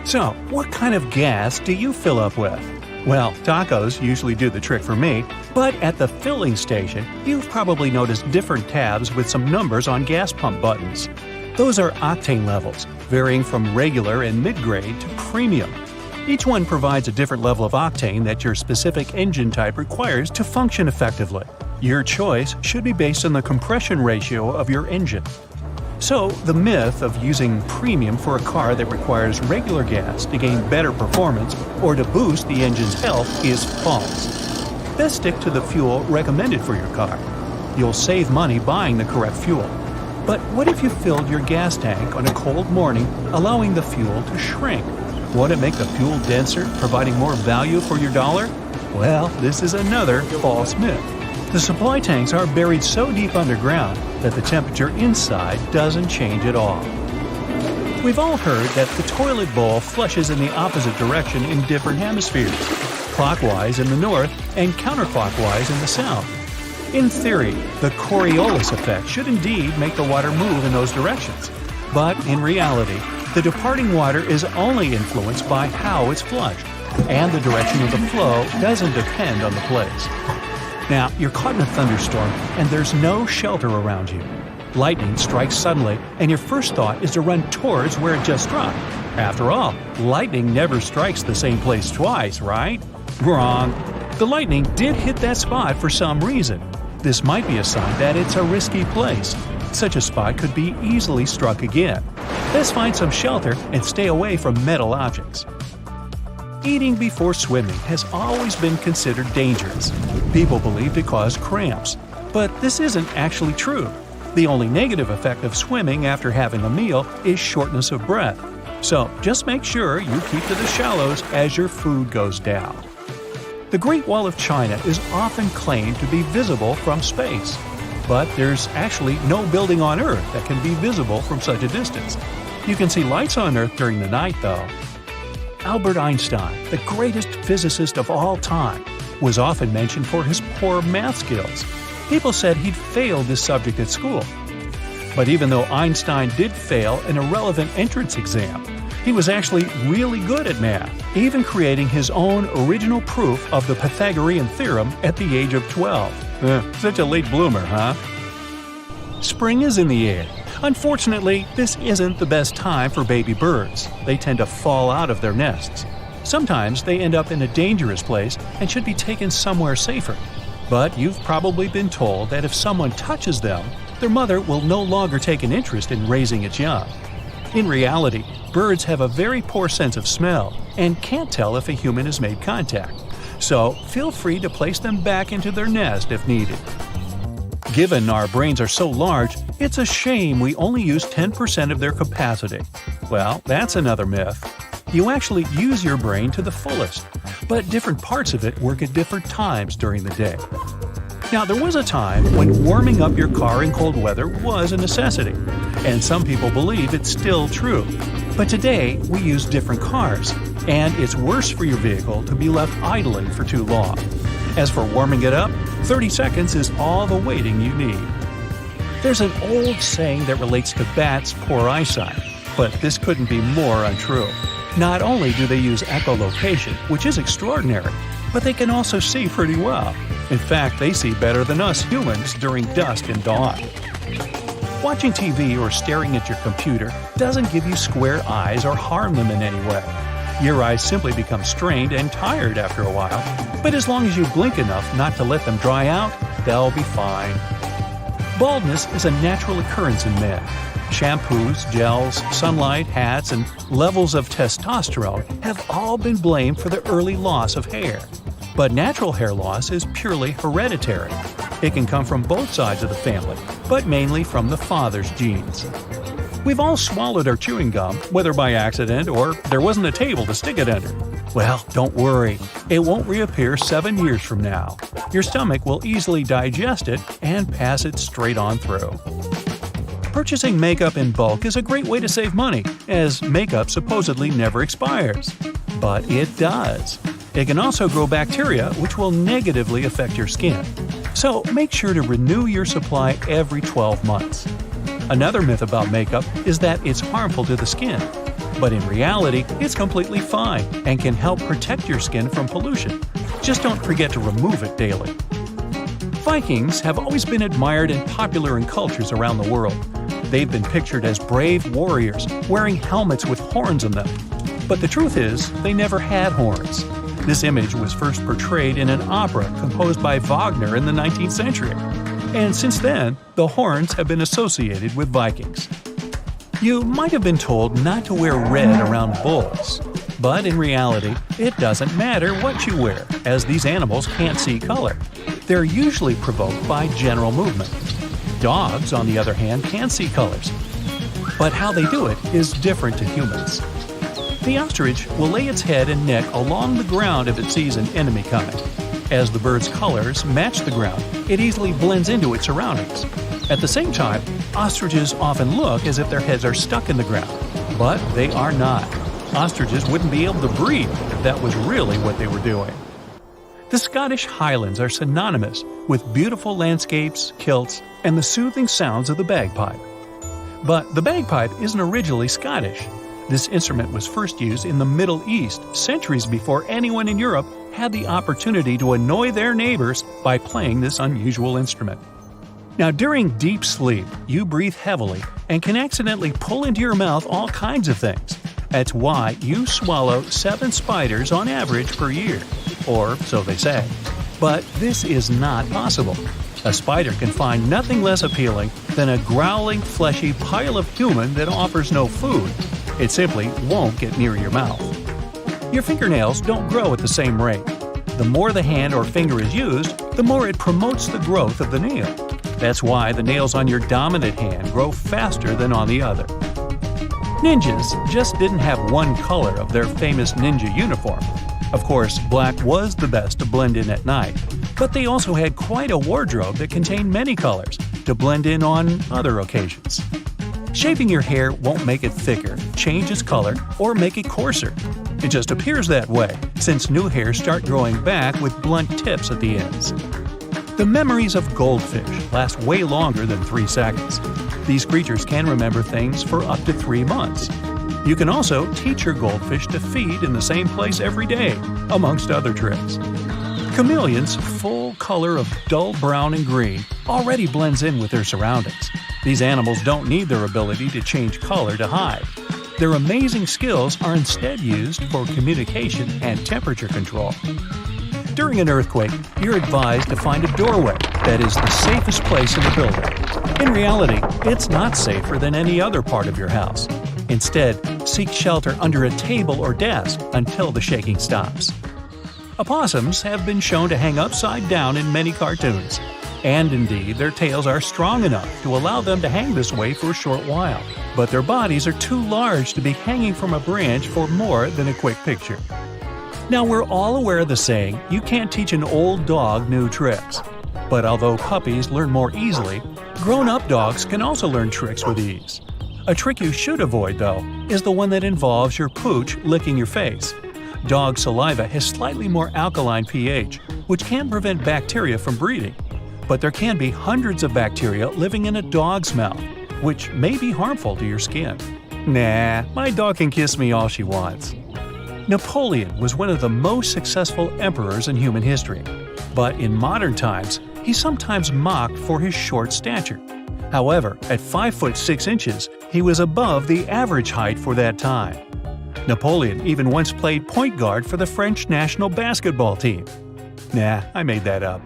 So, what kind of gas do you fill up with? Well, tacos usually do the trick for me, but at the filling station, you've probably noticed different tabs with some numbers on gas pump buttons. Those are octane levels, varying from regular and mid-grade to premium. Each one provides a different level of octane that your specific engine type requires to function effectively. Your choice should be based on the compression ratio of your engine. So, the myth of using premium for a car that requires regular gas to gain better performance or to boost the engine's health is false. Best stick to the fuel recommended for your car. You'll save money buying the correct fuel. But what if you filled your gas tank on a cold morning, allowing the fuel to shrink? Won't it make the fuel denser, providing more value for your dollar? Well, this is another false myth. The supply tanks are buried so deep underground that the temperature inside doesn't change at all. We've all heard that the toilet bowl flushes in the opposite direction in different hemispheres, clockwise in the north and counterclockwise in the south. In theory, the Coriolis effect should indeed make the water move in those directions. But in reality, the departing water is only influenced by how it's flushed, and the direction of the flow doesn't depend on the place. Now, you're caught in a thunderstorm and there's no shelter around you. Lightning strikes suddenly, and your first thought is to run towards where it just struck. After all, lightning never strikes the same place twice, right? Wrong. The lightning did hit that spot for some reason. This might be a sign that it's a risky place. Such a spot could be easily struck again. Best find some shelter and stay away from metal objects. Eating before swimming has always been considered dangerous. People believed it caused cramps. But this isn't actually true. The only negative effect of swimming after having a meal is shortness of breath. So just make sure you keep to the shallows as your food goes down. The Great Wall of China is often claimed to be visible from space. But there's actually no building on Earth that can be visible from such a distance. You can see lights on Earth during the night, though. Albert Einstein, the greatest physicist of all time, was often mentioned for his poor math skills. People said he'd failed this subject at school. But even though Einstein did fail an irrelevant entrance exam, he was actually really good at math, even creating his own original proof of the Pythagorean theorem at the age of 12. Such a late bloomer, huh? Spring is in the air. Unfortunately, this isn't the best time for baby birds. They tend to fall out of their nests. Sometimes they end up in a dangerous place and should be taken somewhere safer. But you've probably been told that if someone touches them, their mother will no longer take an interest in raising its young. In reality, birds have a very poor sense of smell and can't tell if a human has made contact. So feel free to place them back into their nest if needed. Given our brains are so large, it's a shame we only use 10% of their capacity. Well, that's another myth. You actually use your brain to the fullest, but different parts of it work at different times during the day. Now, there was a time when warming up your car in cold weather was a necessity, and some people believe it's still true. But today, we use different cars, and it's worse for your vehicle to be left idling for too long. As for warming it up, 30 seconds is all the waiting you need. There's an old saying that relates to bats' poor eyesight, but this couldn't be more untrue. Not only do they use echolocation, which is extraordinary, but they can also see pretty well. In fact, they see better than us humans during dusk and dawn. Watching TV or staring at your computer doesn't give you square eyes or harm them in any way. Your eyes simply become strained and tired after a while, but as long as you blink enough not to let them dry out, they'll be fine. Baldness is a natural occurrence in men. Shampoos, gels, sunlight, hats, and levels of testosterone have all been blamed for the early loss of hair. But natural hair loss is purely hereditary. It can come from both sides of the family, but mainly from the father's genes. We've all swallowed our chewing gum, whether by accident or there wasn't a table to stick it under. Well, don't worry. It won't reappear 7 years from now. Your stomach will easily digest it and pass it straight on through. Purchasing makeup in bulk is a great way to save money, as makeup supposedly never expires. But it does. It can also grow bacteria, which will negatively affect your skin. So make sure to renew your supply every 12 months. Another myth about makeup is that it's harmful to the skin. But in reality, it's completely fine and can help protect your skin from pollution. Just don't forget to remove it daily. Vikings have always been admired and popular in cultures around the world. They've been pictured as brave warriors wearing helmets with horns on them. But the truth is, they never had horns. This image was first portrayed in an opera composed by Wagner in the 19th century. And since then, the horns have been associated with Vikings. You might have been told not to wear red around bulls. But in reality, it doesn't matter what you wear, as these animals can't see color. They're usually provoked by general movement. Dogs, on the other hand, can see colors. But how they do it is different to humans. The ostrich will lay its head and neck along the ground if it sees an enemy coming. As the bird's colors match the ground, it easily blends into its surroundings. At the same time, ostriches often look as if their heads are stuck in the ground. But they are not. Ostriches wouldn't be able to breathe if that was really what they were doing. The Scottish Highlands are synonymous with beautiful landscapes, kilts, and the soothing sounds of the bagpipe. But the bagpipe isn't originally Scottish. This instrument was first used in the Middle East centuries before anyone in Europe had the opportunity to annoy their neighbors by playing this unusual instrument. Now, during deep sleep, you breathe heavily and can accidentally pull into your mouth all kinds of things. That's why you swallow 7 spiders on average per year, or so they say. But this is not possible. A spider can find nothing less appealing than a growling, fleshy pile of human that offers no food. It simply won't get near your mouth. Your fingernails don't grow at the same rate. The more the hand or finger is used, the more it promotes the growth of the nail. That's why the nails on your dominant hand grow faster than on the other. Ninjas just didn't have one color of their famous ninja uniform. Of course, black was the best to blend in at night, but they also had quite a wardrobe that contained many colors to blend in on other occasions. Shaving your hair won't make it thicker, change its color, or make it coarser. It just appears that way, since new hairs start growing back with blunt tips at the ends. The memories of goldfish last way longer than 3 seconds. These creatures can remember things for up to 3 months. You can also teach your goldfish to feed in the same place every day, amongst other tricks. Chameleons' full color of dull brown and green already blends in with their surroundings. These animals don't need their ability to change color to hide. Their amazing skills are instead used for communication and temperature control. During an earthquake, you're advised to find a doorway that is the safest place in the building. In reality, it's not safer than any other part of your house. Instead, seek shelter under a table or desk until the shaking stops. Opossums have been shown to hang upside down in many cartoons. And indeed, their tails are strong enough to allow them to hang this way for a short while. But their bodies are too large to be hanging from a branch for more than a quick picture. Now, we're all aware of the saying, you can't teach an old dog new tricks. But although puppies learn more easily, grown-up dogs can also learn tricks with ease. A trick you should avoid, though, is the one that involves your pooch licking your face. Dog saliva has slightly more alkaline pH, which can prevent bacteria from breeding. But there can be hundreds of bacteria living in a dog's mouth, which may be harmful to your skin. Nah, my dog can kiss me all she wants. Napoleon was one of the most successful emperors in human history. But in modern times, he's sometimes mocked for his short stature. However, at 5 foot 6 inches, he was above the average height for that time. Napoleon even once played point guard for the French national basketball team. Nah, I made that up.